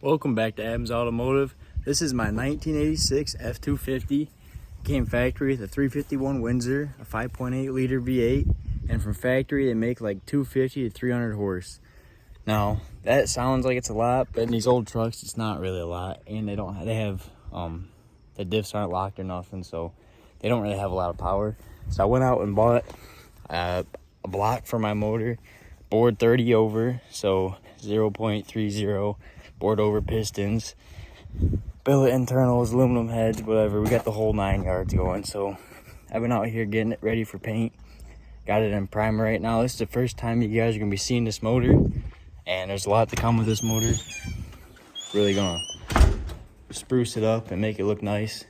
Welcome back to Adams Automotive. This is my 1986 F-250. Came factory with a 351 Windsor, a 5.8 liter V8, and from factory they make like 250 to 300 horse. Now that sounds like it's a lot, but in these old trucks it's not really a lot, and they have the diffs aren't locked or nothing, so they don't really have a lot of power. So I went out and bought a block for my motor, bored 30 over, so 0.30 bored over pistons, billet internals, aluminum heads, whatever. We got the whole 9 yards going. So I've been out here getting it ready for paint. Got it in primer right now. This is the first time you guys are gonna be seeing this motor, and there's a lot to come with this motor. Really gonna spruce it up and make it look nice.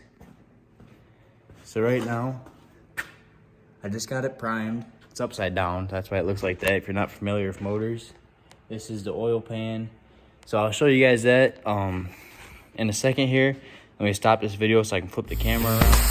So right now I just got it primed. It's upside down, that's why it looks like that if you're not familiar with motors. This is the oil pan. So I'll show you guys that in a second here. Let me stop this video so I can flip the camera around.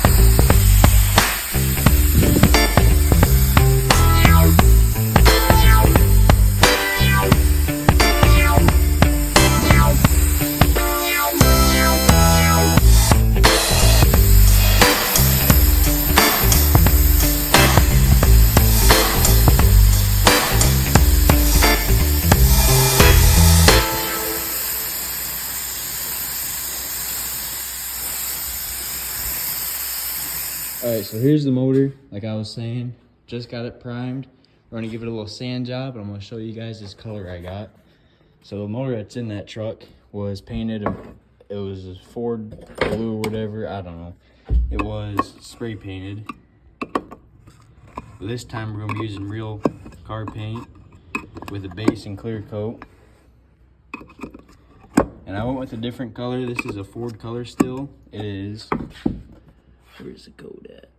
Alright, so here's the motor, like I was saying. Just got it primed. We're gonna give it a little sand job, and I'm gonna show you guys this color I got. So the motor that's in that truck was painted, it was a Ford blue, whatever, I don't know. It was spray painted. But this time we're gonna be using real car paint with a base and clear coat. And I went with a different color. This is a Ford color still. It is, where's the code at?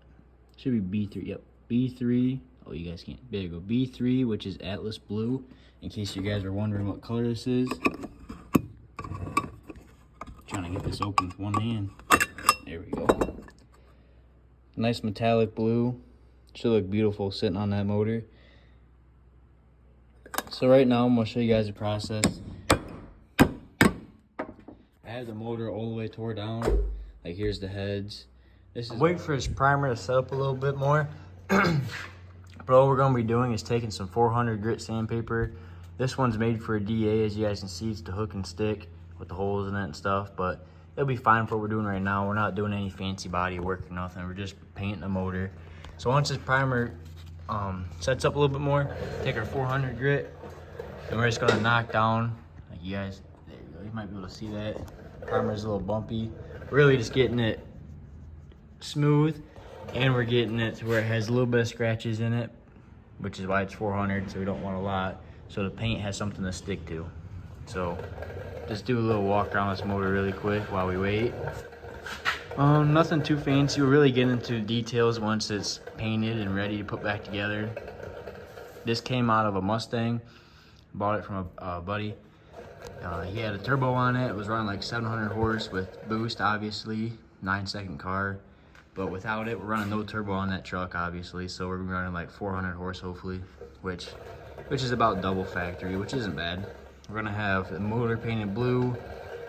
Should be B3. Yep, B3. Oh, you guys can't. There you go. B3, which is Atlas Blue. In case you guys are wondering what color this is. Trying to get this open with one hand. There we go. Nice metallic blue. Should look beautiful sitting on that motor. So right now I'm gonna show you guys the process. I have the motor all the way tore down. Like here's the heads. This is wait for his primer to set up a little bit more. But all we're going to be doing is taking some 400 grit sandpaper. This one's made for a DA, as you guys can see. It's the hook and stick with the holes in it and stuff, but it'll be fine for what we're doing right now. We're not doing any fancy body work or nothing. We're just painting the motor. So once this primer sets up a little bit more, take our 400 grit, and we're just going to knock down, like you guys, there you go. You might be able to see that. Primer's a little bumpy. Really just getting it smooth, and we're getting it to where it has a little bit of scratches in it, which is why it's 400, so we don't want a lot, so the paint has something to stick to. So just do a little walk around this motor really quick while we wait. Nothing too fancy. We'll really get into details once it's painted and ready to put back together. This came out of a Mustang. Bought it from a buddy. He had a turbo on it. It was running like 700 horse with boost, obviously, 9-second car. But without it, we're running no turbo on that truck, obviously. So we're running like 400 horse, hopefully, which is about double factory, which isn't bad. We're gonna have the motor painted blue.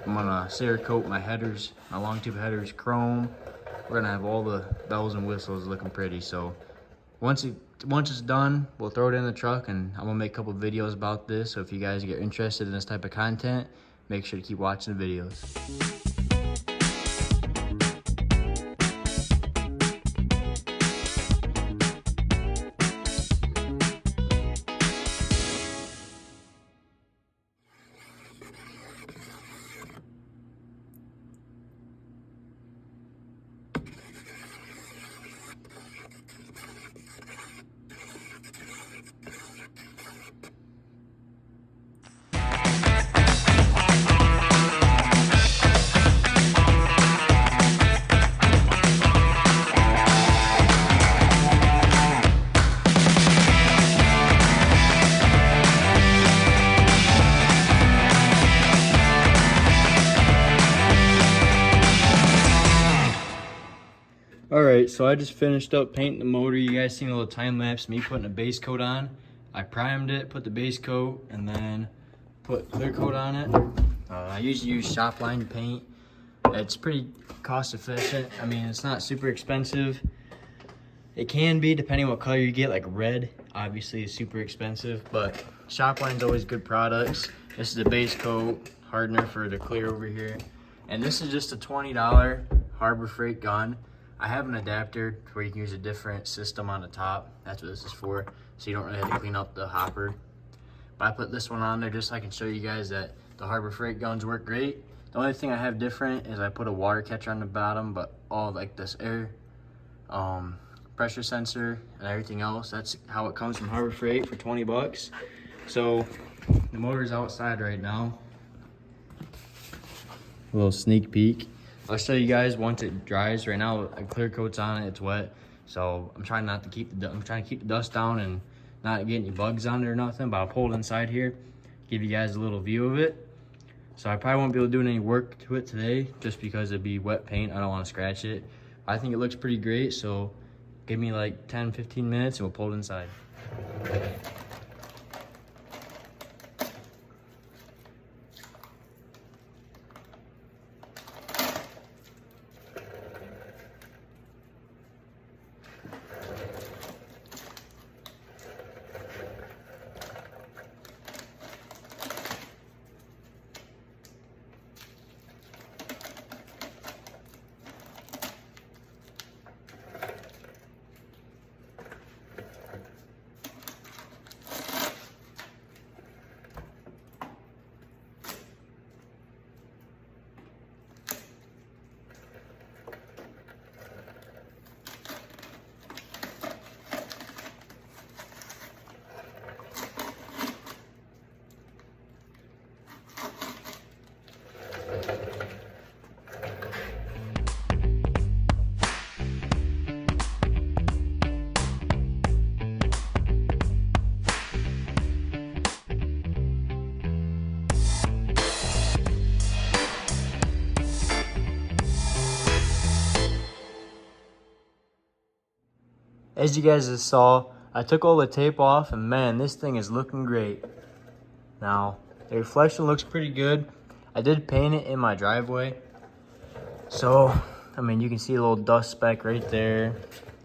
I'm gonna Cerakote my headers, my long tube headers chrome. We're gonna have all the bells and whistles looking pretty. So once it's done, we'll throw it in the truck, and I'm gonna make a couple videos about this. So if you guys get interested in this type of content, make sure to keep watching the videos. Alright, so I just finished up painting the motor. You guys seen a little time lapse, me putting a base coat on. I primed it, put the base coat, and then put clear coat on it. I usually use shop line paint. It's pretty cost efficient. I mean, it's not super expensive. It can be depending what color you get, like red obviously is super expensive, but shop line's always good products. This is a base coat hardener for the clear over here. And this is just a $20 Harbor Freight gun. I have an adapter where you can use a different system on the top. That's what this is for, so you don't really have to clean up the hopper. But I put this one on there just so I can show you guys that the Harbor Freight guns work great. The only thing I have different is I put a water catcher on the bottom, but all like this air pressure sensor and everything else, that's how it comes from Harbor Freight for 20 bucks. So the motor's outside right now. A little sneak peek. I'll show you guys once it dries. Right now a clear coat's on it, it's wet. So I'm trying to keep the dust down and not get any bugs on it or nothing, but I'll pull it inside here, give you guys a little view of it. So I probably won't be able to do any work to it today just because it'd be wet paint. I don't want to scratch it. I think it looks pretty great, so give me like 10-15 minutes and we'll pull it inside. As you guys just saw, I took all the tape off and man, this thing is looking great. Now, the reflection looks pretty good. I did paint it in my driveway. So, I mean, you can see a little dust speck right there.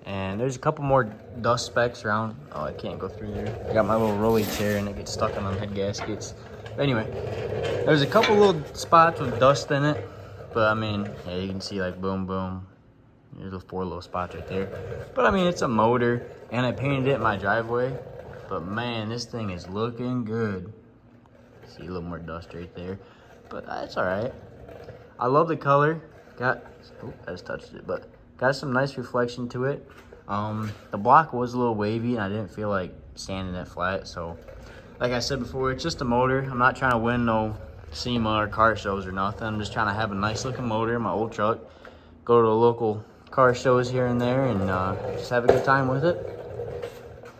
And there's a couple more dust specks around. Oh, I can't go through there. I got my little rolly chair and it gets stuck on the head gaskets. But anyway, there's a couple little spots with dust in it. But I mean, yeah, you can see like boom, boom. There's the 4 little spots right there. But I mean, it's a motor, and I painted it in my driveway. But man, this thing is looking good. See a little more dust right there, but that's all right. I love the color. I just touched it, but got some nice reflection to it. The block was a little wavy, and I didn't feel like sanding it flat. So, like I said before, it's just a motor. I'm not trying to win no SEMA or car shows or nothing. I'm just trying to have a nice looking motor in my old truck. Go to the local car shows here and there and just have a good time with it.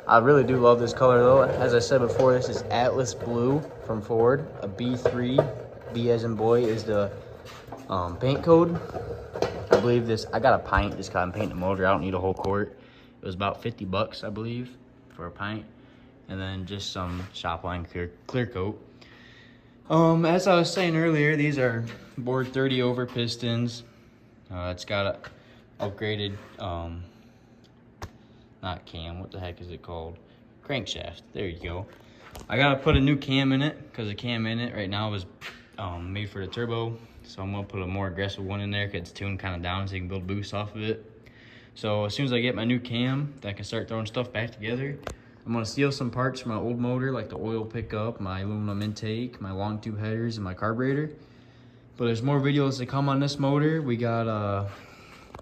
I really do love this color though. As I said before, this is Atlas Blue from Ford, a B3. B as in boy is the paint code. I believe this, I got a pint just cause I'm painting the motor. I don't need a whole quart. It was about 50 bucks, I believe, for a pint. And then just some shop line clear coat. As I was saying earlier, these are bored 30 over pistons. It's got a upgraded, not cam, what the heck is it called? Crankshaft, there you go. I gotta put a new cam in it, because the cam in it right now was made for the turbo. So I'm gonna put a more aggressive one in there, because it's tuned kind of down so you can build boost off of it. So as soon as I get my new cam, I can start throwing stuff back together. I'm gonna steal some parts from my old motor, like the oil pickup, my aluminum intake, my long tube headers, and my carburetor. But there's more videos to come on this motor. We got,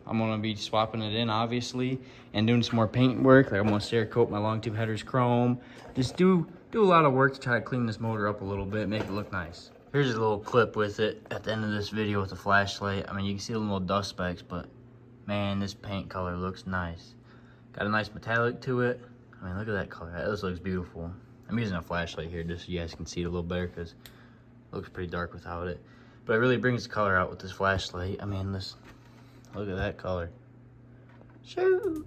I'm gonna be swapping it in, obviously, and doing some more paint work. Like I'm gonna Cerakote my long tube headers chrome. Just do a lot of work to try to clean this motor up a little bit, make it look nice. Here's a little clip with it at the end of this video with the flashlight. I mean, you can see the little dust specks, but man, this paint color looks nice. Got a nice metallic to it. I mean, look at that color. This looks beautiful. I'm using a flashlight here just so you guys can see it a little better because it looks pretty dark without it. But it really brings the color out with this flashlight. I mean, look at that color. Shoot.